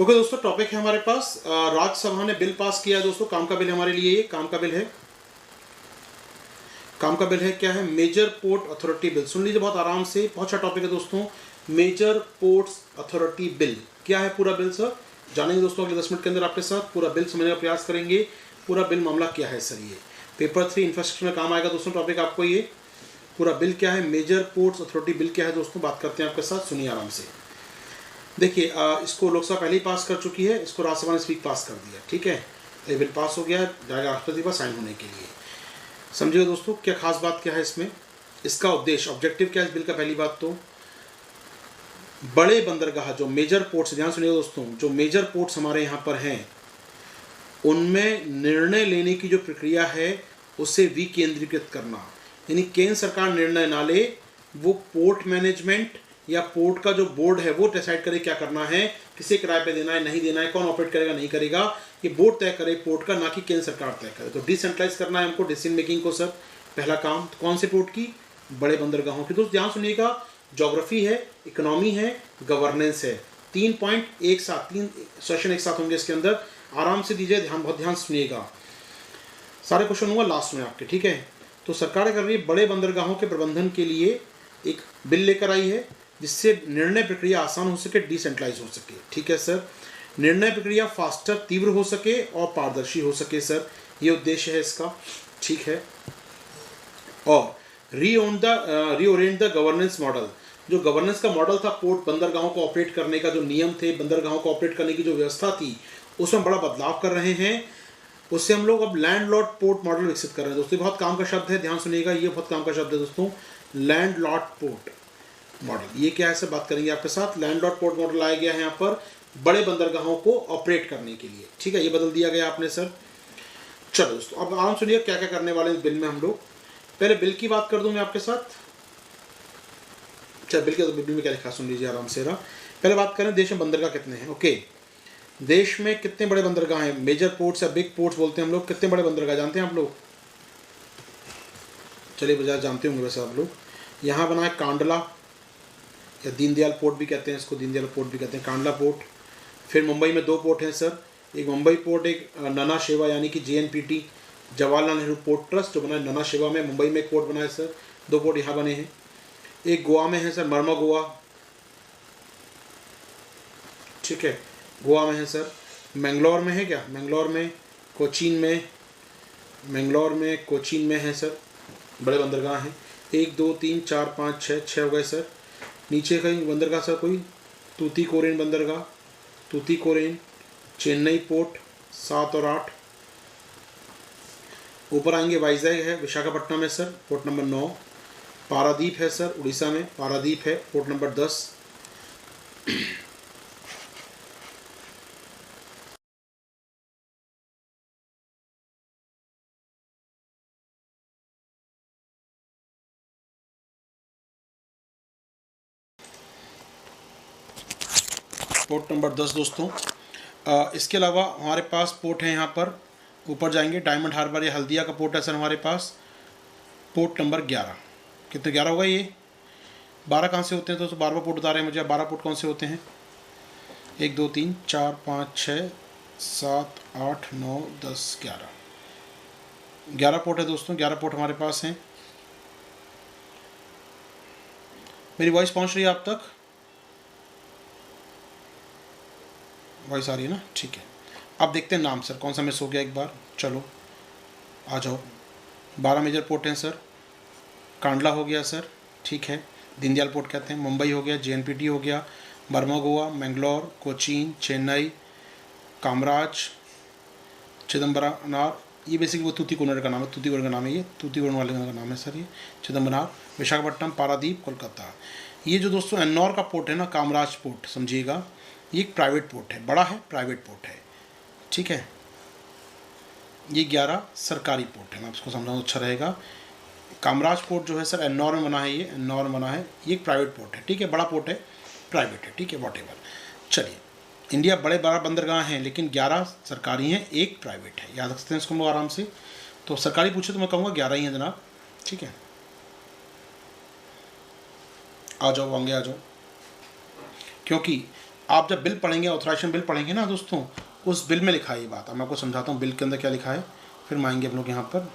Okay दोस्तों, topic है हमारे पास राज्यसभा ने बिल पास किया है दोस्तों। काम का बिल है हमारे लिए, ये काम का बिल है। काम का बिल है क्या है? Major port authority bill. सुन लीजिए बहुत आराम से, बहुत अच्छा टॉपिक है दोस्तों। मेजर पोर्ट्स अथॉरिटी बिल क्या है पूरा बिल सर? जानेंगे दोस्तों अगले 10 मिनट के अंदर आपके साथ। पूरा बिल समझने का प्रयास करेंगे। पूरा बिल मामला क्या है सर? ये पेपर 3 इंफ्रास्ट्रक्चर में काम आएगा दोस्तों टॉपिक आपको। ये पूरा बिल क्या है? मेजर पोर्ट्स अथॉरिटी बिल क्या है दोस्तों? बात करते हैं आपके साथ, सुनिए आराम से। देखिए इसको लोकसभा पहले ही पास कर चुकी है, इसको राज्यसभा ने इस वीक पास कर दिया, ठीक है। ये बिल पास हो गया, जाएगा राष्ट्रपति पर साइन होने के लिए। समझिएगा दोस्तों क्या खास बात क्या है इसमें, इसका उद्देश्य, ऑब्जेक्टिव क्या है इस बिल का? पहली बात तो बड़े बंदरगाह जो मेजर पोर्ट्स, ध्यान सुनिएगा दोस्तों, जो मेजर पोर्ट्स हमारे यहाँ पर हैं उनमें निर्णय लेने की जो प्रक्रिया है उसे विकेंद्रीकृत करना। यानी केंद्र सरकार निर्णय ना ले, वो पोर्ट मैनेजमेंट या पोर्ट का जो बोर्ड है वो डिसाइड करे क्या करना है, किसे किराए पे देना है, नहीं देना है, कौन ऑपरेट करेगा, नहीं करेगा, ये बोर्ड तय करे पोर्ट का, ना कि केंद्र सरकार तय करे। तो डिसेंट्रलाइज करना है हमको, डिसीजन मेकिंग को सर, पहला काम। तो कौन से पोर्ट की? बड़े बंदरगाहों की। दोस्त ध्यान सुनिएगा, ज्योग्राफी है, इकोनॉमी है, गवर्नेंस है, 3 पॉइंट एक साथ, 3 सेशन एक साथ होंगे इसके अंदर। आराम से दीजिए ध्यान, बहुत ध्यान सुनिएगा, सारे क्वेश्चन होंगे लास्ट में आपके, ठीक है। तो सरकार कर रही है बड़े बंदरगाहों के प्रबंधन के लिए एक बिल लेकर आई है जिससे निर्णय प्रक्रिया आसान हो सके, डिसेंट्रलाइज हो सके, ठीक है सर। निर्णय प्रक्रिया फास्टर, तीव्र हो सके और पारदर्शी हो सके सर, ये उद्देश्य है इसका, ठीक है। और रीओरिएंट द गवर्नेंस मॉडल, जो गवर्नेंस का मॉडल था पोर्ट बंदरगाहों को ऑपरेट करने का, जो नियम थे बंदरगाहों को ऑपरेट करने की जो व्यवस्था थी, उसमें बड़ा बदलाव कर रहे हैं। उससे हम लोग अब लैंडलॉर्ड पोर्ट मॉडल विकसित कर रहे हैं दोस्तों। बहुत काम का शब्द है, ध्यान सुनिएगा, ये बहुत काम का शब्द है दोस्तों, लैंडलॉर्ड पोर्ट मॉडल। ये क्या है सर, बात करेंगे आपके साथ। लैंडलॉर्ड पोर्ट मॉडल लाया गया है यहाँ पर बड़े बंदरगाहों को ऑपरेट करने के लिए, ठीक है। ये बदल दिया गया आपने सर। चलो दोस्तों अब आराम सुनिए क्या क्या करने वाले इस बिल में हम लोग। पहले बिल की बात कर दूं मैं आपके साथ। चलो बिल के बिल में क्या लिखा सुन लीजिए आराम से। पहले बात करें देश में बंदरगाह कितने हैं। ओके, देश में कितने बड़े बंदरगाह हैं? मेजर पोर्ट्स या बिग पोर्ट्स बोलते हैं हम लोग। कितने बड़े बंदरगाह जानते हैं आप लोग? चलिए बाजार जानते होंगे वैसे आप लोग। यहाँ बना है कांडला या दीनदयाल पोर्ट भी कहते हैं इसको, दीनदयाल पोर्ट भी कहते हैं, कांडला पोर्ट। फिर मुंबई में 2 पोर्ट हैं सर, एक मुंबई पोर्ट, एक नना शेवा यानी कि JNPT, Jawaharlal Nehru port trust जो बना है नना शेवा में, मुंबई में एक पोर्ट बना है सर, 2 पोर्ट यहाँ बने हैं। एक गोवा में है सर, मरमा गोवा, ठीक है, गोवा में है सर। मैंगलोर में है क्या? मैंगलोर में, कोचीन में, मैंगलोर में, कोचीन में है सर, बड़े बंदरगाह हैं। 1 2 3 4 5 6 हो गए सर। नीचे कहीं बंदरगाह सर कोई? तूतीकोरिन बंदरगाह, तूतीकोरिन, चेन्नई पोर्ट 7 और 8। ऊपर आएंगे वाइजैग है विशाखापट्टनम में सर, पोर्ट नंबर 9। पारादीप है सर उड़ीसा में, पारादीप है पोर्ट नंबर 10। पोर्ट नंबर 10 दोस्तों। इसके अलावा हमारे पास पोर्ट है यहाँ पर, ऊपर जाएंगे डायमंड हार्बर या हल्दिया का पोर्ट है सर हमारे पास, पोर्ट नंबर 11। कितने 11 होगा ये? 12 कहाँ से होते हैं दोस्तों? 12वां पोर्ट बता रहे हैं मुझे। 12 पोर्ट कौन से होते हैं? 1 2 3 4 5 6 7 8 9 10 11, 11 पोर्ट है दोस्तों, 11 पोर्ट हमारे पास हैं। मेरी वॉइस पहुँच रही है आप तक? वॉइस आ रही है ना, ठीक है। अब देखते हैं नाम सर, कौन सा मिस हो गया एक बार। चलो आ जाओ। 12 मेजर पोर्ट हैं सर। कांडला हो गया सर, ठीक है, दीनदयाल पोर्ट कहते हैं। मुंबई हो गया, JNPT हो गया, बर्मा गोवा, मैंगलोर, कोचीन, चेन्नई, कामराज, चिदम्बरनार, ये बेसिकली वो तूतीकोरिन का नाम है, तूतीकोरिन का नाम है, ये तूतीकोरिन वाले का नाम है सर, ये चिदम्बरनार, विशाखापट्टनम, पारादीप, कोलकाता। ये जो दोस्तों एन्नौर का पोर्ट है ना, कामराज पोर्ट, समझिएगा ये एक प्राइवेट पोर्ट है, बड़ा है, प्राइवेट पोर्ट है, ठीक है। ये 11 सरकारी पोर्ट है, मैं आपको समझाऊँ अच्छा रहेगा। कामराज पोर्ट जो है सर एन्नौर में बना है, ये एन्नौर में बना है, ये एक प्राइवेट पोर्ट है, ठीक है, बड़ा पोर्ट है, प्राइवेट है, ठीक है, वॉटेवर। चलिए, इंडिया बड़े 12 बंदरगाह हैं लेकिन 11 सरकारी हैं, एक प्राइवेट है, याद रख सकते हैं इसको हम लोग आराम से। तो सरकारी पूछे तो मैं कहूँगा 11 ही हैं जनाब, ठीक है। आ जाओ आगे आ जाओ, क्योंकि आप जब बिल पढ़ेंगे, ऑथराइजेशन बिल पढ़ेंगे ना दोस्तों, उस बिल में लिखा है ये बात। अब मैं आपको समझाता हूँ बिल के अंदर क्या लिखा है, फिर हम आएंगे हम लोग यहाँ पर।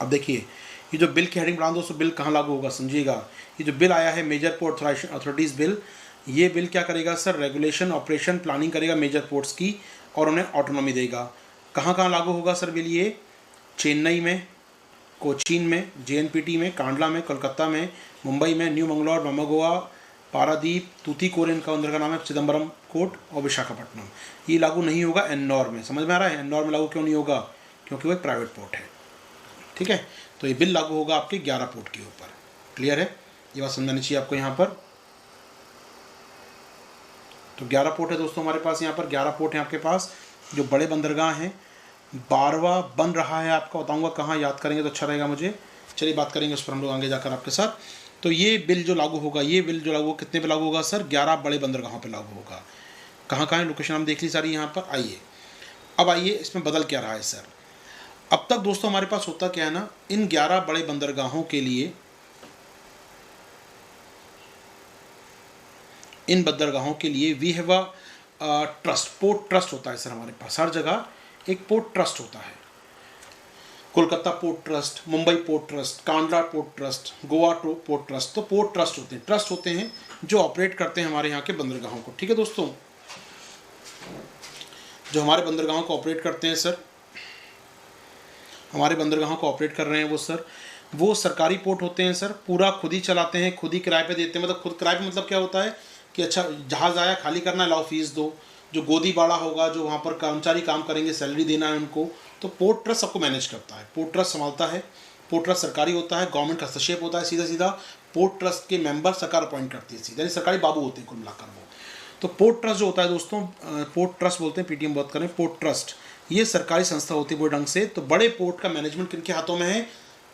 अब देखिए ये जो बिल की हेडिंग बना दोस्तों, बिल कहाँ लागू होगा समझिएगा। ये जो बिल आया है major port authorization authorities bill, ये बिल क्या करेगा सर, रेगुलेशन, ऑपरेशन, प्लानिंग करेगा मेजर पोर्ट्स की और उन्हें ऑटोनॉमी देगा। कहाँ कहाँ लागू होगा सर बिल ये, चेन्नई में, कोचीन में, JNPT में, कांडला में, कोलकाता में, मुंबई में, न्यू मंगलौर, मामागोआ, पारादीप, तूतीकोरिन का अंदर का नाम है, चिदम्बरम कोर्ट और विशाखापट्टनम। ये लागू नहीं होगा एन्नौर में। समझ में आ रहा है एन्नौर में लागू क्यों नहीं होगा, क्योंकि वो एक प्राइवेट पोर्ट है। ठीक है, तो ये बिल लागू होगा आपके 11 पोर्ट के ऊपर। क्लियर है, ये बात समझानी चाहिए आपको यहाँ पर। तो 11 पोर्ट है दोस्तों हमारे पास, यहाँ पर 11 पोर्ट हैं आपके पास जो बड़े बंदरगाह हैं। 12वां बन रहा है, आपको बताऊंगा कहाँ, याद करेंगे तो अच्छा रहेगा मुझे। चलिए बात करेंगे उस पर हम लोग आगे जाकर आपके साथ। तो ये बिल जो लागू होगा, ये बिल जो लागू कितने पे लागू होगा सर, 11 बड़े बंदरगाहों पे लागू होगा। कहाँ कहाँ है, लोकेशन हम देख ली सारी यहाँ पर। आइए अब आइए इसमें बदल क्या रहा है सर। अब तक दोस्तों हमारे पास होता क्या है ना, इन 11 बड़े बंदरगाहों के लिए, इन बंदरगाहों के लिए we have a trust, port trust होता है सर हमारे पास। हर जगह एक पोर्ट ट्रस्ट होता है। Kolkata port trust, Mumbai port trust, Kandla port trust, Goa port trust. तो पोर्ट ट्रस्ट होते हैं, ट्रस्ट होते हैं जो ऑपरेट करते हैं हमारे यहाँ के बंदरगाहों को। ठीक है दोस्तों, जो हमारे बंदरगाहों को ऑपरेट करते हैं सर, हमारे बंदरगाहों को ऑपरेट कर रहे हैं वो सर, वो सरकारी पोर्ट होते हैं सर। पूरा खुद ही चलाते हैं, खुद ही किराए पे देते हैं। मतलब खुद किराए पे मतलब क्या होता है कि अच्छा जहाज़ आया, खाली करना है, लाओ फीस दो। जो गोदी बाड़ा होगा, जो वहाँ पर कर्मचारी काम करेंगे, सैलरी देना है उनको, तो पोर्ट ट्रस्ट सबको मैनेज करता है, पोर्ट ट्रस्ट संभालता है। पोर्ट ट्रस्ट सरकारी होता है, गवर्नमेंट का हस्तक्षेप होता है सीधा सीधा। पोर्ट ट्रस्ट के मेंबर सरकार अपॉइंट करती है सीधा, यानी सरकारी बाबू होते हैं कुल मिलाकर वो। तो पोर्ट ट्रस्ट जो होता है दोस्तों, पोर्ट ट्रस्ट बोलते हैं, PTM बात करें, पोर्ट ट्रस्ट ये सरकारी संस्था होती है पूरे ढंग से। तो बड़े पोर्ट का मैनेजमेंट किनके हाथों में है,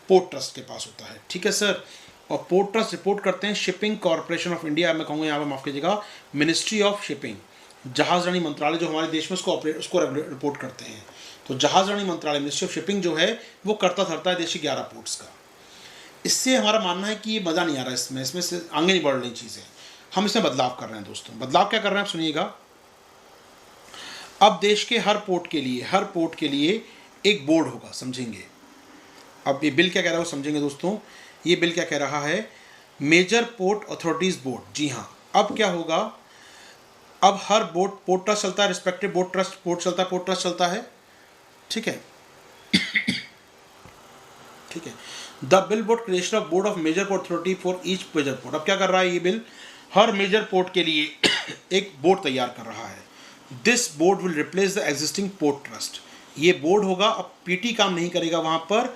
पोर्ट ट्रस्ट के पास होता है। ठीक है सर, और पोर्ट ट्रस्ट रिपोर्ट करते हैं शिपिंग कॉर्पोरेशन ऑफ इंडिया, मैं कहूँगा यहाँ पर माफ़ कीजिएगा, मिनिस्ट्री ऑफ शिपिंग, जहाज़रानी मंत्रालय जो हमारे देश में उसको रिपोर्ट करते हैं। तो जहाज़रानी मंत्रालय, मिनिस्ट्री ऑफ शिपिंग जो है वो करता धरता है देश के 11 पोर्ट्स का। इससे हमारा मानना है कि ये मज़ा नहीं आ रहा है, इसमें से आगे नहीं बढ़ रही चीज़ें, हम इसमें बदलाव कर रहे हैं दोस्तों। बदलाव क्या कर रहे हैं आप सुनिएगा। अब देश के हर पोर्ट के लिए एक बोर्ड होगा, समझेंगे। अब ये बिल क्या कह रहा है वो समझेंगे दोस्तों। ये बिल क्या कह रहा है, मेजर पोर्ट अथॉरिटीज़ बोर्ड। जी हाँ, अब क्या होगा, अब हर पोर्ट ट्रस्ट चलता है, रिस्पेक्टिव पोर्ट ट्रस्ट चलता है। ठीक है ठीक है। The bill board creation of board of major port authority for each major port. अब क्या कर रहा है ये बिल, हर मेजर पोर्ट के लिए एक बोर्ड तैयार कर रहा है। This board will replace the existing port trust. ये बोर्ड होगा, अब PT काम नहीं करेगा वहाँ पर,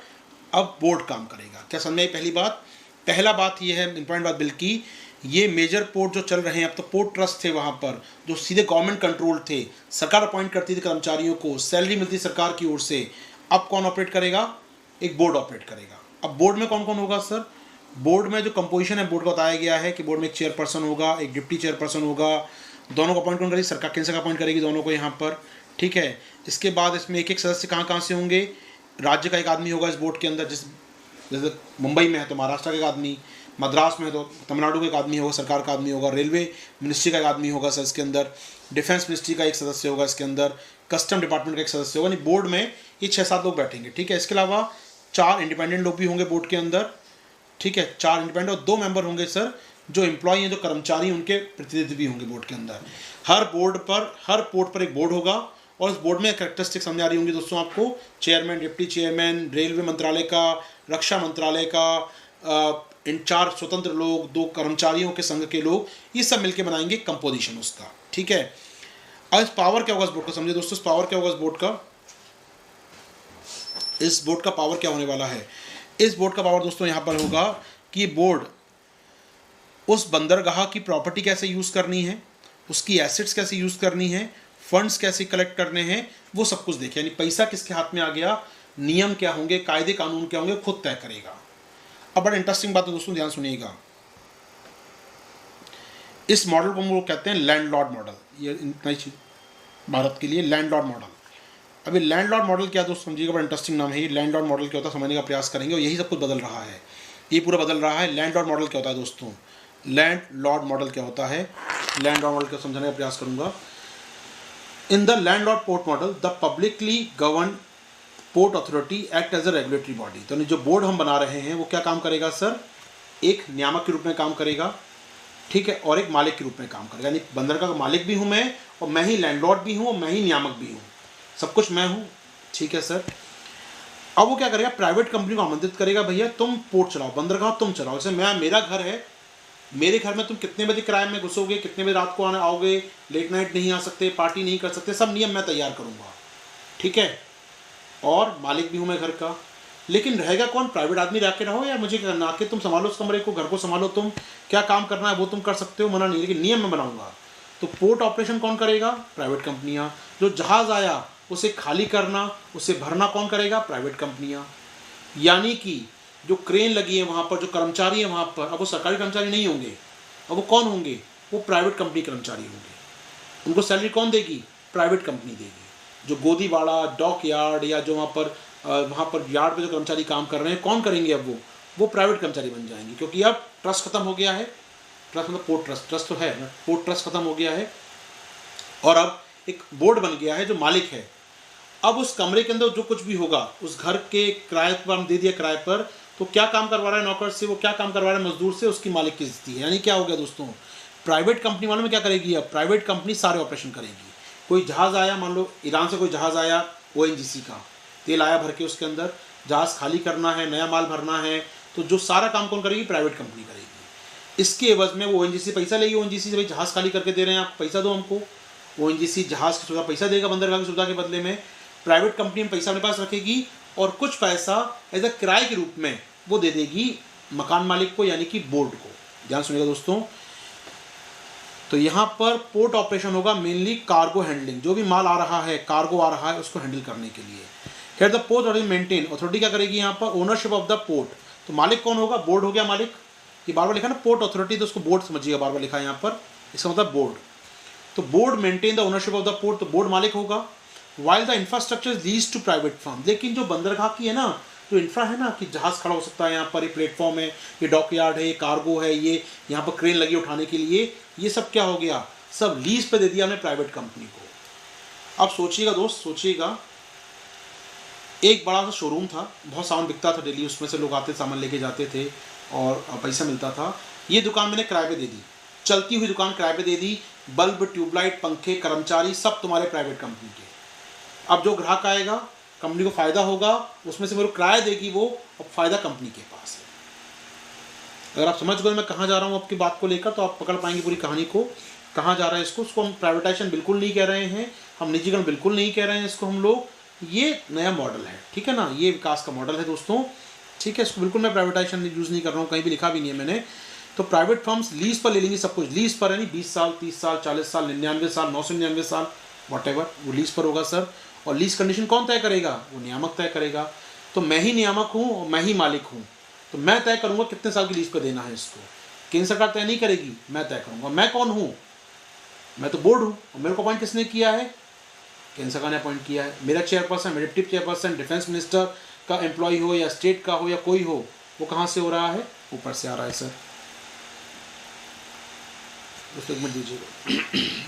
अब बोर्ड काम करेगा। क्या समझ आई पहली बात। पहला बात ये है, इंपॉर्टेंट बात बिल की, ये मेजर पोर्ट जो चल रहे हैं, अब तो पोर्ट ट्रस्ट थे वहाँ पर जो सीधे गवर्नमेंट कंट्रोल थे, सरकार अपॉइंट करती थी कर्मचारियों को, सैलरी मिलती सरकार की ओर से। अब कौन ऑपरेट करेगा, एक बोर्ड ऑपरेट करेगा। अब बोर्ड में कौन कौन होगा सर, बोर्ड में जो कंपोजिशन है बोर्ड का बताया गया है कि बोर्ड में एक चेयरपर्सन होगा, एक डिप्टी चेयरपर्सन होगा। दोनों को अपॉइंट कौन करेगी, सरकार, केंद्र सरकार अपॉइंट करेगी दोनों को यहाँ पर। ठीक है, इसके बाद इसमें एक एक सदस्य कहाँ कहाँ से होंगे, राज्य का एक आदमी होगा इस बोर्ड के अंदर, जैसे मुंबई में है तो महाराष्ट्र का एक आदमी, मद्रास में है तो तमिलनाडु का एक आदमी होगा, सरकार का आदमी होगा, रेलवे मिनिस्ट्री का एक आदमी होगा सर इसके अंदर, डिफेंस मिनिस्ट्री का एक सदस्य होगा इसके अंदर, कस्टम डिपार्टमेंट का एक सदस्य होगा। यानी बोर्ड में ये 6-7 लोग बैठेंगे। ठीक है, इसके अलावा 4 इंडिपेंडेंट लोग भी होंगे बोर्ड के अंदर। ठीक है, 4 इंडिपेंडेंट और 2 मेंबर होंगे सर जो एम्प्लॉई हैं, जो कर्मचारी, उनके प्रतिनिधि भी होंगे बोर्ड के अंदर। हर पोर्ट पर एक बोर्ड होगा और इस बोर्ड में कैरेक्टरिस्टिक समझ आ रही होंगी दोस्तों आपको, चेयरमैन, डिप्टी चेयरमैन, रेलवे मंत्रालय का, रक्षा मंत्रालय का, इन 4 स्वतंत्र लोग, 2 कर्मचारियों के संघ के लोग, ये सब मिलकर बनाएंगे कंपोजिशन उसका। ठीक है, अब इस पावर क्या होगा इस बोर्ड का, समझिए दोस्तों, इस पावर क्या होगा इस बोर्ड का, इस बोर्ड का पावर क्या होने वाला है। इस बोर्ड का पावर दोस्तों यहाँ पर होगा कि बोर्ड उस बंदरगाह की प्रॉपर्टी कैसे यूज़ करनी है, उसकी एसेट्स कैसे यूज़ करनी है, फंड्स कैसे कलेक्ट करने हैं, वो सब कुछ देखे। यानी पैसा किसके हाथ में आ गया, नियम क्या होंगे, कायदे कानून क्या होंगे, खुद तय करेगा। अब बड़ा इंटरेस्टिंग बात है दोस्तों, ध्यान सुनिएगा। इस मॉडल को हम लोग कहते हैं लैंडलॉर्ड मॉडल। ये नई चीज भारत के लिए, लैंडलॉर्ड मॉडल। अभी लैंडलॉर्ड मॉडल क्या दोस्तों समझिएगा, बड़ा इंटरेस्टिंग नाम है ये। लैंडलॉर्ड मॉडल क्या होता है समझने का प्रयास करेंगे और यही सब कुछ बदल रहा है, ये पूरा बदल रहा है। लैंडलॉर्ड मॉडल क्या होता है दोस्तों, लैंड लॉर्ड मॉडल क्या होता है, लैंड लॉर्ड मॉडल को समझाने का प्रयास करूंगा। In the landlord port model the publicly govern port authority act as a regulatory body. तो जो बोर्ड हम बना रहे हैं वो क्या काम करेगा सर, एक नियामक के रूप में काम करेगा, ठीक है, और एक मालिक के रूप में काम करेगा। यानी बंदरगाह का मालिक भी हूँ मैं, और मैं ही लैंडलॉर्ड भी हूँ, और मैं ही नियामक भी हूँ, सब कुछ मैं हूँ, ठीक है सर। अब वो क्या करेगा, प्राइवेट कंपनी को आमंत्रित करेगा, भैया तुम पोर्ट चलाओ, बंदरगाह तुम चलाओ। जैसे मेरा घर है, मेरे घर में तुम कितने बजे किराए में घुसोगे, कितने बजे रात को आने आओगे, लेट नाइट नहीं आ सकते, पार्टी नहीं कर सकते, सब नियम मैं तैयार करूँगा, ठीक है, और मालिक भी हूँ मैं घर का। लेकिन रहेगा कौन, प्राइवेट आदमी रह के रहो या मुझे करना, आके तुम संभालो उस कमरे को, घर को संभालो, तुम क्या काम करना है वो तुम कर सकते हो, मना नहीं, लेकिन नियम मैं बनाऊंगा। तो पोर्ट ऑपरेशन कौन करेगा, प्राइवेट कंपनियां। जो जहाज़ आया उसे खाली करना, उसे भरना कौन करेगा, प्राइवेट कंपनियां। यानी कि जो क्रेन लगी है वहाँ पर, जो कर्मचारी है वहाँ पर, अब वो सरकारी कर्मचारी नहीं होंगे, अब वो कौन होंगे, वो प्राइवेट कंपनी कर्मचारी होंगे। उनको सैलरी कौन देगी, प्राइवेट कंपनी देगी। जो गोदीवाड़ा, डॉक यार्ड या जो वहाँ पर यार्ड पे जो कर्मचारी काम कर रहे हैं, कौन करेंगे, अब वो प्राइवेट कर्मचारी बन जाएंगे, क्योंकि अब ट्रस्ट खत्म हो गया है। ट्रस्ट मतलब पोर्ट ट्रस्ट, ट्रस्ट तो है ना, पोर्ट ट्रस्ट खत्म हो गया है, और अब एक बोर्ड बन गया है जो मालिक है। अब उस कमरे के अंदर जो कुछ भी होगा, उस घर के किराए पर हम दे दिया किराए पर, तो क्या काम करवा रहा है नौकर से, वो क्या काम करवा रहा है मजदूर से, उसकी मालिक की स्थिति है। यानी क्या हो गया दोस्तों, प्राइवेट कंपनी वालों में क्या करेगी, अब प्राइवेट कंपनी सारे ऑपरेशन करेगी। कोई जहाज़ आया, मान लो ईरान से कोई जहाज़ आया, ONGC का तेल आया भर के, उसके अंदर जहाज़ खाली करना है, नया माल भरना है, तो जो सारा काम कौन करेगी, प्राइवेट कंपनी करेगी। इसके एवज में वो ONGC पैसा लेगी, ONGC से भाई जहाज़ खाली करके दे रहे हैं आप, पैसा दो हमको। ONGC जहाज़ की सुविधा पैसा देगा, बंदरगाह की सुविधा के बदले में प्राइवेट कंपनी में पैसा अपने पास रखेगी, और कुछ पैसा एज अ किराए के रूप में वो दे देगी मकान मालिक को, यानी कि बोर्ड को। ध्यान सुनिएगा दोस्तों, तो यहाँ पर पोर्ट ऑपरेशन होगा मेनली कार्गो हैंडलिंग, जो भी माल आ रहा है, कार्गो आ रहा है, उसको हैंडल करने के लिए। Here the port authority maintain, authority क्या करेगी यहाँ पर, ओनरशिप ऑफ द पोर्ट। तो मालिक कौन होगा, बोर्ड हो गया मालिक। ये बार बार लिखा ना पोर्ट अथॉरिटी, तो उसको बोर्ड समझिएगा, बार बार लिखा है यहाँ पर, इसका मतलब बोर्ड। तो board maintain the ownership of the port, तो बोर्ड मालिक होगा। While the infrastructure is lease to private firm, लेकिन जो बंदरगाह की है ना, जो इंफ्रा है ना, कि जहाज़ खड़ा हो सकता है यहाँ पर, ये प्लेटफॉर्म है, ये डॉक यार्ड है, ये कार्गो है, ये यहाँ पर क्रेन लगी उठाने के लिए, ये सब क्या हो गया, सब लीज पे दे दिया हमने प्राइवेट कंपनी को। अब सोचिएगा दोस्त, सोचिएगा, एक बड़ा सा शोरूम था, बहुत सामान बिकता था डेली, उसमें से लोग आते सामान लेके जाते थे और पैसा मिलता था। ये दुकान मैंने किराए पे दे दी, चलती हुई दुकान किराए पे दे दी, बल्ब, ट्यूबलाइट, पंखे, कर्मचारी सब तुम्हारे प्राइवेट कंपनी के। अब जो ग्राहक आएगा, कंपनी को फ़ायदा होगा, उसमें से मेरे को किराया देगी वो, अब फ़ायदा कंपनी के पास है। अगर आप समझ गए मैं कहाँ जा रहा हूँ आपकी बात को लेकर, तो आप पकड़ पाएंगे पूरी कहानी को, कहाँ जा रहा है इसको। उसको हम प्राइवेटाइजेशन बिल्कुल नहीं कह रहे हैं, हम निजीकरण बिल्कुल नहीं कह रहे हैं इसको हम लोग, ये नया मॉडल है, ठीक है ना, ये विकास का मॉडल है दोस्तों, ठीक है। इसको बिल्कुल मैं प्राइवेटाइजेशन यूज़ नहीं कर रहा हूँ, कहीं भी लिखा भी नहीं है मैंने। तो प्राइवेट फर्म्स लीज पर ले लेंगी सब कुछ, लीज पर, यानी 20 साल, 30 साल, 40 साल, 99 साल, 999 साल, वॉटेवर, वो लीज पर होगा सर। और लीज कंडीशन कौन तय करेगा, वो नियामक तय करेगा। तो मैं ही नियामक हूँ और मैं ही मालिक हूँ, तो मैं तय करूँगा कितने साल की लीज पर देना है इसको। केंद्र सरकार तय नहीं करेगी, मैं तय करूँगा। मैं कौन हूँ, मैं तो बोर्ड हूँ, और मेरे को अपॉइंट किसने किया है, केंद्र सरकार ने अपॉइंट किया है। मेरा चेयरपर्सन, मेरे डिप्टी चेयरपर्सन, डिफेंस मिनिस्टर का एम्प्लॉय हो या स्टेट का हो या कोई हो, वो कहाँ से हो रहा है, ऊपर से आ रहा है सर। दोस्तों एक मिनट दीजिएगा।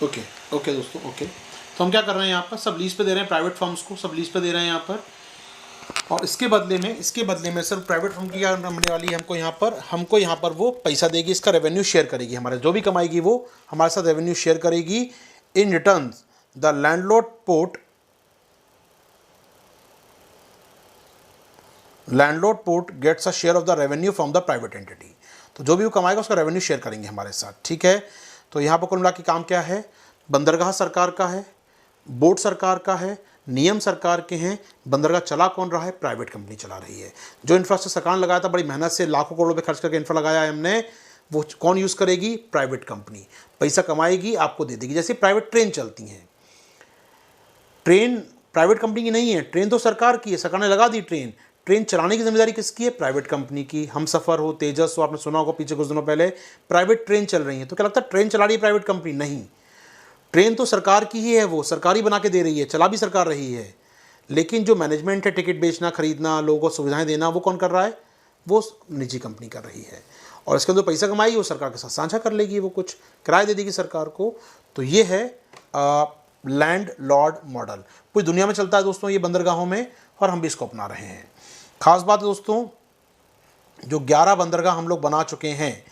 ओके ओके दोस्तों, ओके। तो हम क्या कर रहे हैं यहाँ पर, सब लीज पे दे रहे हैं प्राइवेट फर्म्स को, सब लीज पे दे रहे हैं यहाँ पर। और इसके बदले में सर प्राइवेट फर्म की क्या होने वाली है, हमको यहाँ पर वो पैसा देगी, इसका रेवेन्यू शेयर करेगी, हमारे जो भी कमाएगी वो हमारे साथ रेवेन्यू शेयर करेगी। In return the landlord port gets a share of the revenue from the private entity. तो जो भी वो कमाएगा उसका रेवेन्यू शेयर करेंगे हमारे साथ, ठीक है। तो यहाँ पर कुल मिला के काम क्या है, बंदरगाह सरकार का है, बोर्ड सरकार का है, नियम सरकार के हैं। बंदरगाह चला कौन रहा है, प्राइवेट कंपनी चला रही है। जो इंफ्रास्ट्रक्चर सरकार ने लगाया था, बड़ी मेहनत से लाखों करोड़ रुपए खर्च करके इंफ्रा लगाया है हमने, वो कौन यूज़ करेगी? Private company. पैसा कमाएगी, आपको दे देगी। जैसे प्राइवेट ट्रेन चलती हैं, ट्रेन प्राइवेट कंपनी की नहीं है, ट्रेन तो सरकार की है, सरकार ने लगा दी ट्रेन। ट्रेन चलाने की जिम्मेदारी किसकी है? प्राइवेट कंपनी की। हमसफ़र हो, तेजस हो, आपने सुना होगा पीछे कुछ दिनों पहले प्राइवेट ट्रेन चल रही है। तो क्या लगता है ट्रेन चला रही है प्राइवेट कंपनी? नहीं, ट्रेन तो सरकार की ही है, वो सरकारी बना के दे रही है, चला भी सरकार रही है। लेकिन जो मैनेजमेंट है, टिकट बेचना, खरीदना, लोगों को सुविधाएं देना, वो कौन कर रहा है? वो निजी कंपनी कर रही है। और इसके अंदर पैसा कमाएगी, वो सरकार के साथ साझा कर लेगी, वो कुछ किराया दे देगी सरकार को। तो ये है लैंड लॉर्ड मॉडल, पूरी दुनिया में चलता है दोस्तों ये बंदरगाहों में, और हम भी इसको अपना रहे हैं। खास बात है दोस्तों, जो 11 बंदरगाह हम लोग बना चुके हैं,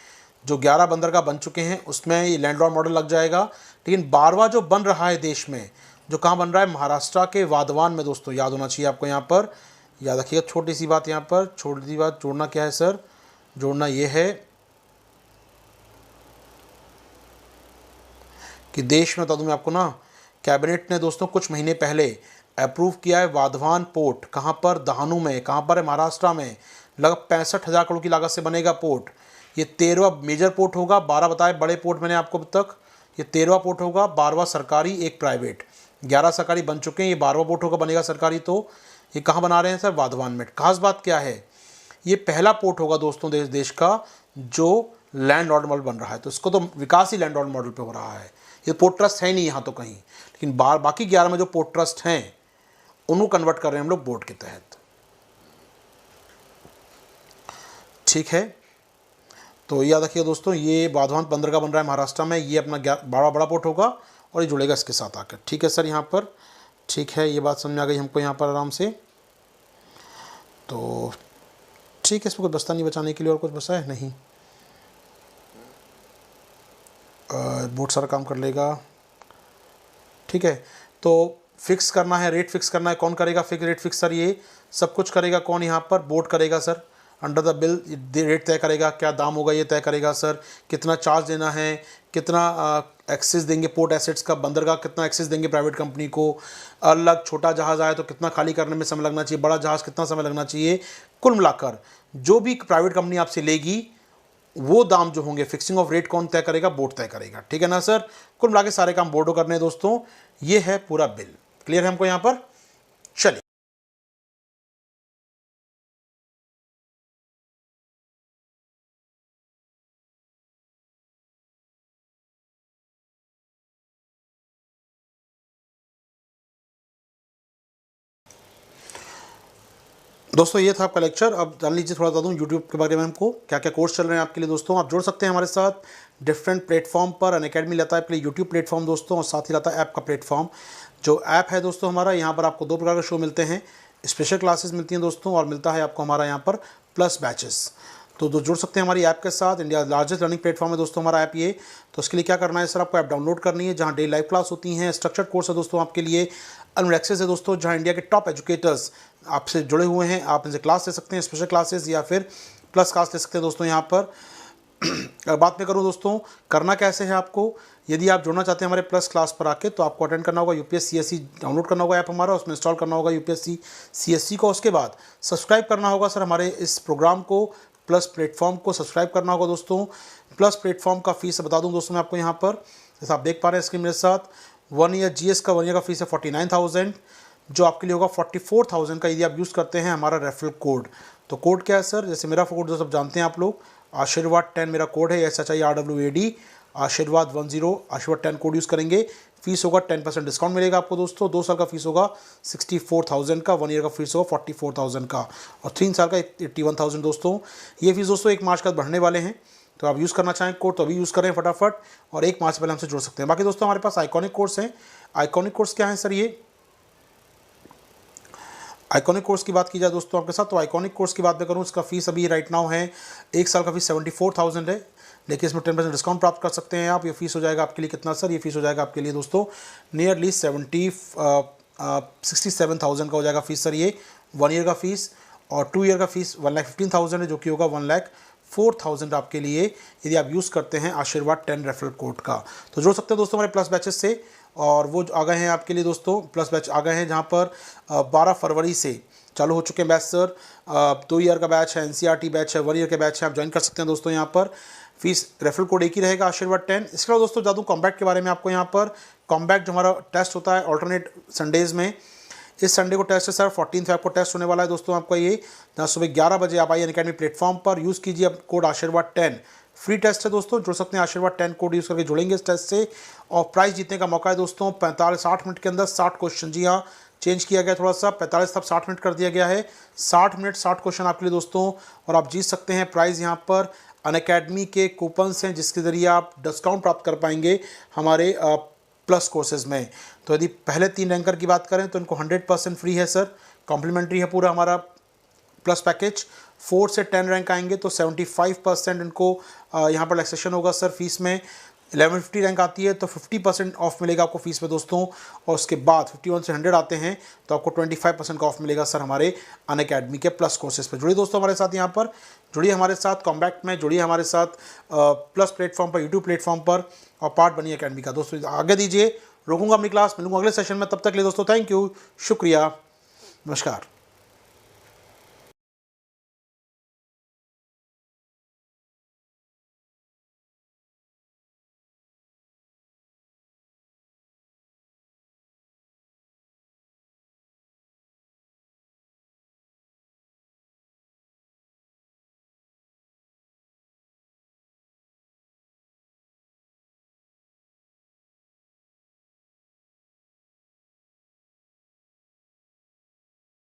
जो 11 बंदरगाह बन चुके हैं, उसमें ये लैंड लॉर्ड मॉडल लग जाएगा। लेकिन 12वां जो बन रहा है देश में, जो कहाँ बन रहा है? महाराष्ट्र के वाधवान में। दोस्तों याद होना चाहिए आपको, यहाँ पर याद रखिएगा। छोटी सी बात यहाँ पर, छोटी सी बात जोड़ना क्या है सर? जोड़ना ये है कि देश में बता दूं मैं आपको ना, कैबिनेट ने दोस्तों कुछ महीने पहले अप्रूव किया है वाधवान पोर्ट। कहाँ पर? दहानू में। कहाँ पर है? महाराष्ट्र में। लगभग 65,000 करोड़ की लागत से बनेगा पोर्ट। ये 13वां मेजर पोर्ट होगा। 12 बताए बड़े पोर्ट मैंने आपको अब तक, ये 13वां पोर्ट होगा। 12वां सरकारी, एक प्राइवेट। 11 सरकारी बन चुके हैं, ये 12वां पोर्ट होगा, बनेगा सरकारी। तो ये कहाँ बना रहे हैं सर? वाधवान में। खास बात क्या है? ये पहला पोर्ट होगा दोस्तों देश का जो लैंड लॉर्ड मॉडल बन रहा है। तो इसको तो विकास ही लैंड लॉर्ड मॉडल पे हो रहा है। ये पोर्ट ट्रस्ट है नहीं यहाँ तो कहीं, लेकिन बाकी 11 में जो पोर्ट ट्रस्ट हैं उनको कन्वर्ट कर रहे हैं हम लोग बोर्ड के तहत। ठीक है, तो याद रखिए दोस्तों, ये वाधवान बंदरगाह बन रहा है महाराष्ट्र में। ये अपना बड़ा पोर्ट होगा और ये जुड़ेगा इसके साथ आकर। ठीक है सर, यहाँ पर ठीक है, ये बात समझ में आ गई हमको यहाँ पर आराम से। तो ठीक है, इसमें कुछ बचता नहीं बचाने के लिए, और कुछ बचा है नहीं, बहुत सारा काम कर लेगा। ठीक है, तो फिक्स करना है, रेट फिक्स करना है, कौन करेगा? फिक्स रेट फिक्स सर, ये सब कुछ करेगा कौन? यहाँ पर बोर्ड करेगा sir. Under the bill rate तय करेगा, क्या दाम होगा ये तय करेगा सर। कितना चार्ज देना है, कितना एक्सेस देंगे पोर्ट एसेट्स का, बंदरगाह कितना एक्सेस देंगे प्राइवेट कंपनी को, अलग छोटा जहाज़ आए तो कितना खाली करने में समय लगना चाहिए, बड़ा जहाज़ कितना समय लगना चाहिए। कुल मिलाकर जो भी प्राइवेट कंपनी आपसे लेगी वो दाम जो होंगे, फिक्सिंग ऑफ रेट कौन तय करेगा? बोर्ड तय करेगा। ठीक है ना सर? कुल मिला के सारे काम बोर्ड को करने हैं दोस्तों। ये है पूरा बिल। क्लियर है हमको यहाँ पर? चलिए, दोस्तों ये था आपका लेक्चर। अब जान लीजिए, थोड़ा बता दूं यूट्यूब के बारे में, हमको क्या क्या कोर्स चल रहे हैं आपके लिए दोस्तों। आप जुड़ सकते हैं हमारे साथ डिफरेंट प्लेटफॉर्म पर। अनअकैडमी लाता है आपके लिए यूट्यूब प्लेटफॉर्म दोस्तों, और साथ ही लाता है ऐप का प्लेटफॉर्म। जो ऐप है दोस्तों हमारा, यहाँ पर आपको 2 प्रकार के शो मिलते हैं। स्पेशल क्लासेस मिलती हैं दोस्तों, और मिलता है आपको हमारा यहाँ पर प्लस बैचेस। तो जुड़ सकते हैं हमारी ऐप के साथ। इंडिया लार्जेस्ट लर्निंग प्लेटफॉर्म है दोस्तों हमारा ऐप ये। तो उसके लिए क्या करना है सर? आपको ऐप डाउनलोड करनी है, जहाँ डेली लाइव क्लास होती हैं। स्ट्रक्चर्ड कोर्स है दोस्तों आपके लिए। अनलिमिटेड एक्सेस है दोस्तों, जहाँ इंडिया के टॉप एजुकेटर्स आपसे जुड़े हुए हैं। आप इनसे क्लास ले सकते हैं, स्पेशल क्लासेस या फिर प्लस क्लास ले सकते हैं दोस्तों यहाँ पर। बात में करूँ दोस्तों, करना कैसे है आपको? यदि आप जुड़ना चाहते हैं हमारे प्लस क्लास पर आके, तो आपको अटेंड करना होगा यूपीएससी सीएससी, डाउनलोड करना होगा ऐप हमारा, उसमें इंस्टॉल करना होगा यूपीएससी सीएससी को। उसके बाद सब्सक्राइब करना होगा सर हमारे इस प्रोग्राम को, प्लस प्लेटफॉर्म को सब्सक्राइब करना होगा दोस्तों। प्लस प्लेटफॉर्म का फीस बता दूं दोस्तों मैं आपको यहाँ पर, जैसे आप देख पा रहे हैं स्क्रीन मेरे साथ। 1 ईयर जीएस का 1 ईयर का फीस है 49,000, जो आपके लिए होगा 44,000 का यदि आप यूज़ करते हैं हमारा रेफरल कोड। तो कोड क्या है सर? जैसे मेरा कोड जो सब जानते हैं आप लोग, आशीर्वाद 10 मेरा कोड है, SHIRWAD आशीर्वाद 10 आशीर्वाद 10 कोड यूज़ करेंगे। फीस होगा 10% डिस्काउंट मिलेगा आपको दोस्तों। 2 साल का फीस होगा 64,000 का, 1 ईयर का फीस होगा 44,000 का, और 3 साल का 81,000 दोस्तों। ये फीस दोस्तों 1 मार्च का बढ़ने वाले हैं, तो आप यूज़ करना चाहें कोड तो अभी यूज़ करें फटाफट, और 1 मार्च से पहले हमसे जुड़ सकते हैं। बाकी दोस्तों हमारे पास आइकॉनिक कोर्स हैं। आइकॉनिक कोर्स क्या है सर? ये आइकॉनिक कोर्स की बात की जाए दोस्तों आपके साथ, तो आइकॉनिक कोर्स की बात मैं करूँ, इसका फीस अभी राइट नाउ है 1 साल का फीस 74,000 है, लेकिन इसमें 10% डिस्काउंट प्राप्त कर सकते हैं आप। ये फीस हो जाएगा आपके लिए कितना सर? ये फीस हो जाएगा आपके लिए दोस्तों नियरली 67,000 का हो जाएगा फीस सर ये 1 ईयर का फीस। और 2 ईयर का फीस 1,15,000 है, जो कि होगा 1,04,000 आपके लिए यदि आप यूज़ करते हैं आशीर्वाद 10 रेफरल कोड का। तो जुड़ सकते हैं दोस्तों हमारे प्लस बैचेस से, और वो आ गए हैं आपके लिए दोस्तों। प्लस बैच आ गए हैं जहाँ पर 12 फरवरी से चालू हो चुके हैं बैच सर। 2 ईयर का बैच है, NCERT बैच है, 1 ईयर का बैच है, आप ज्वाइन कर सकते हैं दोस्तों यहाँ पर। फीस रेफरल कोड एक ही रहेगा, आशीर्वाद 10। इसके अलावा दोस्तों जादू कॉम्बैक्ट के बारे में आपको यहाँ पर, कॉम्बैक्ट जो हमारा टेस्ट होता है ऑल्टरनेट संडेज़ में, इस संडे को टेस्ट है सर, 14 को टेस्ट होने वाला है दोस्तों आपका ये, जहाँ सुबह 11 बजे आप आइए अनअकैडमी प्लेटफॉर्म पर, यूज़ कीजिए अब कोड आशीर्वाद 10। फ्री टेस्ट है दोस्तों, जुड़ सकते हैं आशीर्वाद 10 कोड यूज़ करके जुड़ेंगे इस टेस्ट से। और प्राइस जीतने का मौका है दोस्तों 60 मिनट के अंदर 60 क्वेश्चन, जी हाँ चेंज किया गया थोड़ा सा, 45 तब 60 मिनट कर दिया गया है, 60 मिनट 60 क्वेश्चन आपके लिए दोस्तों। और आप जीत सकते हैं प्राइज़ यहाँ पर अनअकैडमी के कूपन्स हैं जिसके ज़रिए आप डिस्काउंट प्राप्त कर पाएंगे हमारे प्लस कोर्सेज में। तो यदि पहले 3 रैंकर की बात करें तो इनको 100% फ्री है सर, कॉम्प्लीमेंट्री है पूरा हमारा प्लस पैकेज। 4 से 10 रैंक आएंगे तो 75% इनको यहाँ पर रिलैक्सेशन होगा सर फीस में। 1150 रैंक आती है तो 50% ऑफ मिलेगा आपको फीस में दोस्तों। और उसके बाद 51 से 100 आते हैं तो आपको 25% का ऑफ मिलेगा सर हमारे अनअकैडमी के प्लस कोर्सेज पर। जुड़िए दोस्तों हमारे साथ, यहाँ पर जुड़िए हमारे साथ कॉम्बैक्ट में, जुड़िए हमारे साथ प्लस प्लेटफॉर्म पर, यूट्यूब प्लेटफॉर्म पर, और पार्ट बनिए अकेडमी का दोस्तों। आगे दीजिए, रोकूंगा अपनी क्लास, मिलूंगा अगले सेशन में, तब तक के लिए दोस्तों थैंक यू, शुक्रिया, नमस्कार।